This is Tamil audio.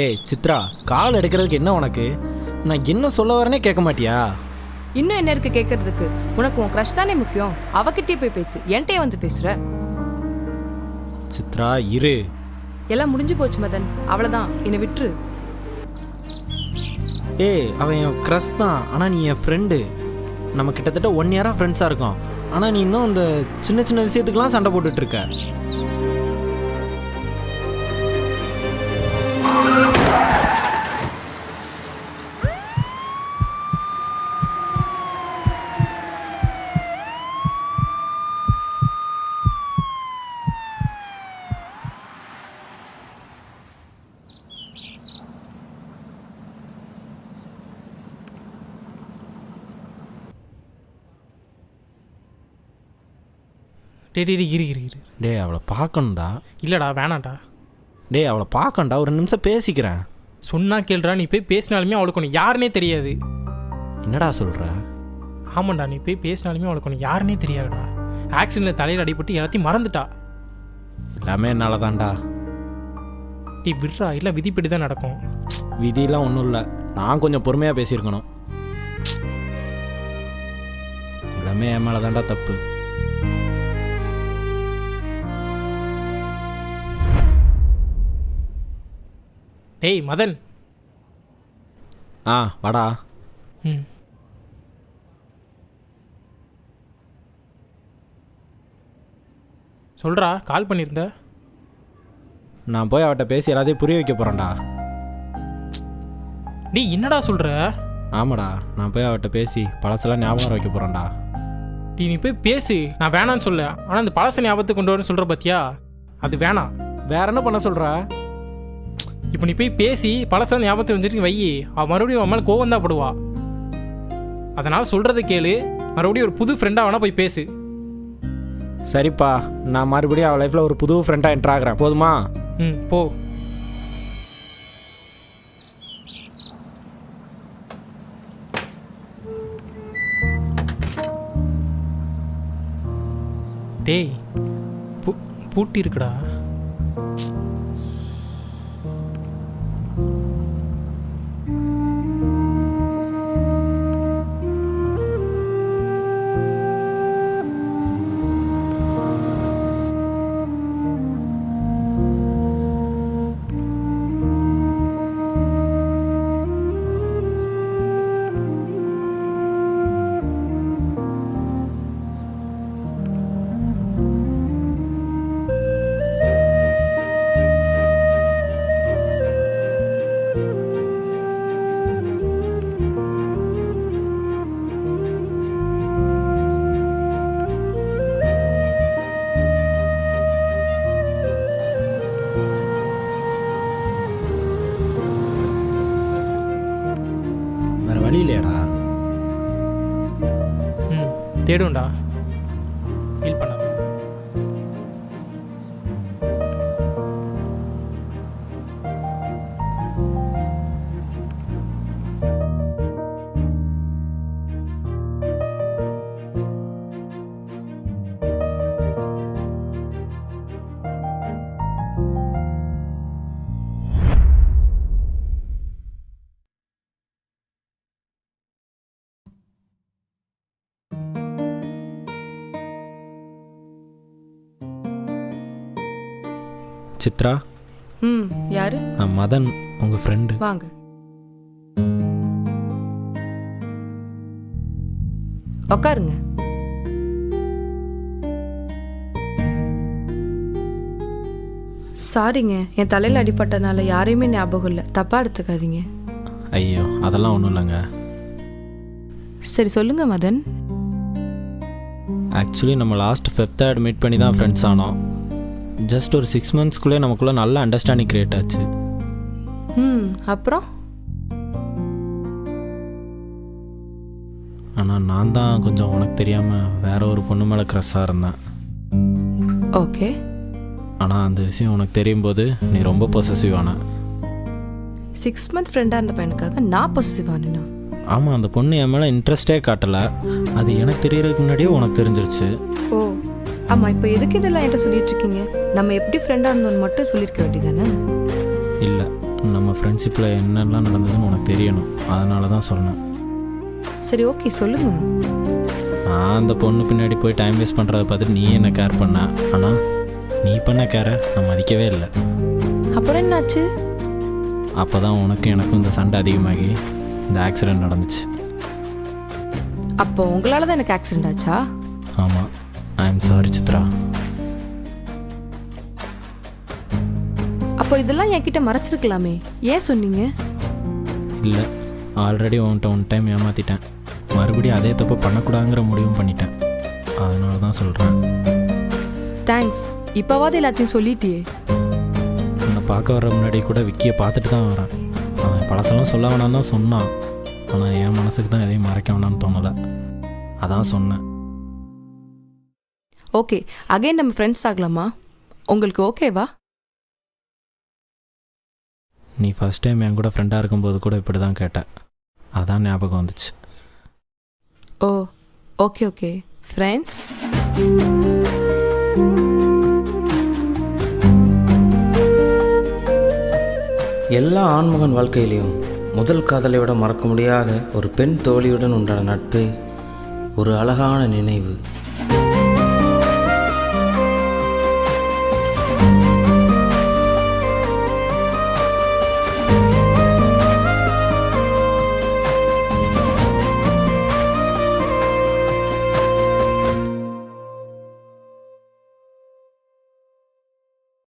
ஏய் சித்ரா, கால் எடுக்கிறதுக்கு என்ன உனக்கு? நான் என்ன சொல்ல வரேனே கேட்க மாட்டியா? இன்னும் என்ன இருக்கு கேட்கறதுக்கு? உனக்கு உன் க்ரஷ் தானே முக்கியம். அவகிட்டே போய் பேசு, என்கிட்டயே வந்து பேசுற. சித்ரா இரு. எல்லாம் முடிஞ்சு போச்சு மதன், அவ்வளோதான், என்னை விட்டுரு. ஏய், அவன் என் க்ரஷ் தான், ஆனால் நீ என் ஃப்ரெண்டு. நம்ம கிட்டத்தட்ட 1 இயராக ஃப்ரெண்ட்ஸாக இருக்கோம். ஆனால் நீ இன்னும் இந்த சின்ன சின்ன விஷயத்துக்கெலாம் சண்டை போட்டுட்ருக்க. இரு. டேய், அவளை பார்க்கணும்டா. இல்லைடா, வேணாண்டா. டேய், அவளை பார்க்கணும்டா, ஒரு நிமிஷம் பேசிக்கிறேன். சொன்னா கேள்றா, நீ போய் பேசினாலுமே அவளுக்கு ஒன்று யாருன்னே தெரியாது. என்னடா சொல்கிற? ஆமாண்டா, நீ போய் பேசினாலுமே அவளுக்கு ஒன்று யாருன்னே தெரியாதுடா. ஆக்சிடென்ட்டில் தலையில் அடிபட்டு எல்லாத்தையும் மறந்துட்டா. எல்லாமே என்னால் தான்டா. நீ விட்றா, இல்லை விதிப்படி தான் நடக்கும். விதியெலாம் ஒன்றும் இல்லை, நான் கொஞ்சம் பொறுமையாக பேசியிருக்கணும். எல்லாமே என் மேலே தான்டா தப்பு. டேய் மதன். வாடா. சொல்கிறா, கால் பண்ணியிருந்த. நான் போய் அவட்ட பேசி எல்லாத்தையும் புரிய வைக்க போகிறேன்டா. டேய் என்னடா சொல்கிற? ஆமாடா, நான் போய் அவட்ட பேசி பழசெல்லாம் ஞாபகம் வைக்க போகிறேன்டா. நீ போய் பேசு, நான் வேணான்னு சொல்ல. ஆனால் இந்த பழச ஞாபகத்தை கொண்டு வரேன்னு சொல்கிற பார்த்தியா, அது வேணாம். வேற என்ன பண்ண சொல்கிற? இப்போ நீ போய் பேசி பழச ஞாபகத்தை வந்துட்டு வை, அவள் மறுபடியும் அவன் மேலே கோவம் தான் படுவா. அதனால் சொல்கிறத கேளு, மறுபடியும் ஒரு புது ஃப்ரெண்டாக வேணா போய் பேசு. சரிப்பா, நான் மறுபடியும் அவள் லைஃப்பில் ஒரு புது ஃப்ரெண்டாக என்ட்ரு ஆகிறேன், போதுமா? போ. டேய், பூட்டி இருக்குடா. வழி இல்லையாடா? தேடும்டா, ஃபீல் பண்ண. சித்ரா. யாரு? நான் மதன், உங்க ஃப்ரெண்டு. வாங்க. உட்காருங்க. சாரிங்க, என் தலையில் அடிபட்டனால யாரையுமே ஞாபகம் இல்லை, தப்பா எடுத்துக்காதீங்க. ஐயோ, அதெல்லாம் ஒன்றும் இல்லைங்க. சரி சொல்லுங்க மதன். ஆக்சுவலி நம்ம லாஸ்ட் 5th மீட் பண்ணி தான் ஃப்ரெண்ட்ஸ் ஆனோம். ஜஸ்ட் ஒரு 6 monthsக்குள்ளே நமக்குள்ளே நல்ல அண்டர்ஸ்டாண்டிங் க்ரியேட் ஆச்சு. அப்புறம்? ஆனால் நான் தான் கொஞ்சம் உனக்கு தெரியாமல் வேற ஒரு பொண்ணு மேலே க்ரஷ்ஷாக இருந்தேன். ஓகே. ஆனால் அந்த விஷயம் உனக்கு தெரியும் போது நீ ரொம்ப பொசசிவ் ஆன. 6 month ஃப்ரெண்டாக இருந்த பையனுக்காக நான் பொசசிவ் ஆனேனா? ஆமாம், அந்த பொண்ணு என் மேலே இன்ட்ரெஸ்டே காட்டலை. அது எனக்கு தெரியறதுக்கு முன்னாடியே உனக்கு தெரிஞ்சிருச்சு. ஓ ஆமாம், இப்போ எதுக்கு இதெல்லாம் என்கிட்ட சொல்லிட்டு இருக்கீங்க? நம்ம எப்படி ஃப்ரெண்டாக இருந்தோன்னு மட்டும் சொல்லியிருக்க வேண்டியதானே? இல்லை, நம்ம ஃப்ரெண்ட்ஷிப்பில் என்னெல்லாம் நடந்ததுன்னு உனக்கு தெரியணும், அதனால தான் சொன்னேன். சரி ஓகே சொல்லுங்க. நான் அந்த பொண்ணு பின்னாடி போய் டைம் வேஸ்ட் பண்ணுறதை பார்த்துட்டு நீ என்ன கேர் பண்ண, ஆனால் நீ பண்ண கேரை நான் மதிக்கவே இல்லை. அப்புறம் என்னாச்சு? அப்போ தான் உனக்கும் எனக்கும் இந்த சண்டை அதிகமாகி இந்த ஆக்சிடெண்ட் நடந்துச்சு. அப்போ உங்களால தான் எனக்கு ஆக்சிடென்ட் ஆச்சா? ஆமாம், ஐ எம் சாரி சித்ரா. அப்போ இதெல்லாம் என்கிட்ட மறைச்சிருக்கலாமே, ஏன் சொன்னீங்க? இல்லை, ஆல்ரெடி உன்கிட்ட ஒன் டைம் ஏமாற்றிட்டேன். மறுபடியும் அதே தப்பு பண்ணக்கூடாதுங்கிற முடிவும் பண்ணிட்டேன். அதனால தான் சொல்கிறேன். தேங்க்ஸ், இப்போவாது எல்லாத்தையும் சொல்லிட்டியே. உன்னை பார்க்க வர முன்னாடி கூட விக்கியை பார்த்துட்டு தான் வரேன். அவன் பழசெல்லாம் சொல்ல வேணான்னு தான் சொன்னான். ஆனால் என் மனசுக்கு தான் எதையும் மறைக்க வேணான்னு தோணலை, அதான் சொன்னேன். ஓகே, அகைன் நம்ம ஃப்ரெண்ட்ஸ் ஆகலாமா? உங்களுக்கு ஓகேவா? நீ ஃபஸ்ட் டைம் என் கூட ஃப்ரெண்டாக இருக்கும்போது கூட இப்படி தான் கேட்டேன், அதான் ஞாபகம் வந்துச்சு. ஓ ஓகே ஓகே ஃப்ரெண்ட்ஸ். எல்லா ஆண்மகன் வாழ்க்கையிலையும் முதல் காதலை விட மறக்க முடியாத ஒரு பெண் தோழியுடன் உண்டான நட்பே ஒரு அழகான நினைவு.